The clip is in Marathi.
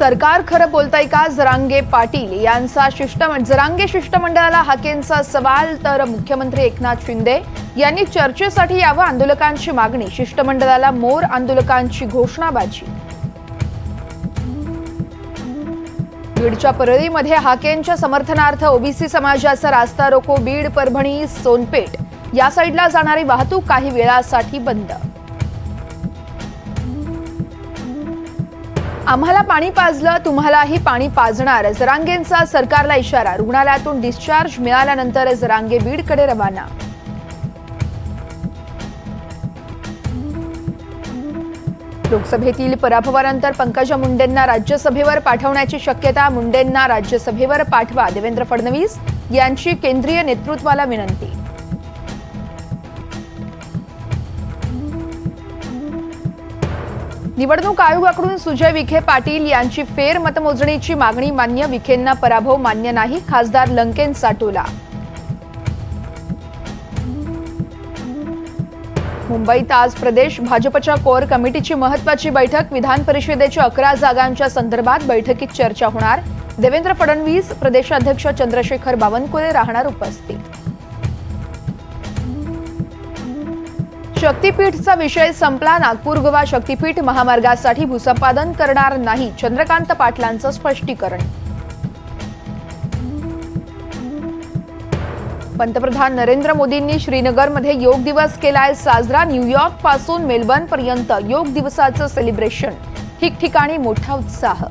सरकार खरं बोलतंय का? जरांगे पाटील यांचा जरांगे शिष्टमंडळाला हाकेंचा सवाल, तर मुख्यमंत्री एकनाथ शिंदे यांनी चर्चेसाठी यावं, आंदोलकांची मागणी. शिष्टमंडळाला मोर, आंदोलकांची घोषणाबाजी. बीडच्या परळीमध्ये हाकेंच्या समर्थनार्थ ओबीसी समाजाचा रास्ता रोको. बीड, परभणी, सोनपेठ या साईडला जाणारी वाहतूक काही वेळासाठी बंद. आम्हाला पाणी पाजलं, तुम्हालाही पाणी पाजणार. जरांगेंचा सरकारला इशारा. रुग्णालयातून डिस्चार्ज मिळाल्यानंतर जरांगे बीडकडे रवाना. लोकसभेतील पराभवानंतर पंकजा मुंडेंना राज्यसभेवर पाठवण्याची शक्यता. मुंडेंना राज्यसभेवर पाठवा, देवेंद्र फडणवीस यांची केंद्रीय नेतृत्वाला विनंती. निवडणूक आयोगाकडून सुजय विखे पाटील यांची फेर मतमोजणीची मागणी मान्य. विखेंना पराभव मान्य नाही, खासदार लंकेंचा टोला. मुंबईत आज प्रदेश भाजपच्या कोर कमिटीची महत्त्वाची बैठक. विधान परिषदेच्या 11 जागांच्या संदर्भात बैठकीत चर्चा होणार. देवेंद्र फडणवीस, प्रदेशाध्यक्ष चंद्रशेखर बावनकुळे राहणार उपस्थित. शक्तीपीठचा विषय संपला. नागपूर गोवा शक्तीपीठ महामार्गासाठी भूसंपादन करणार नाही, चंद्रकांत पाटलांचं स्पष्टीकरण. पंतप्रधान नरेंद्र मोदींनी श्रीनगरमध्ये योग दिवस केलाय साजरा. न्यूयॉर्क पासून मेलबर्न पर्यंत योग दिवसाचं सेलिब्रेशन. ठिकठिकाणी मोठा उत्साह.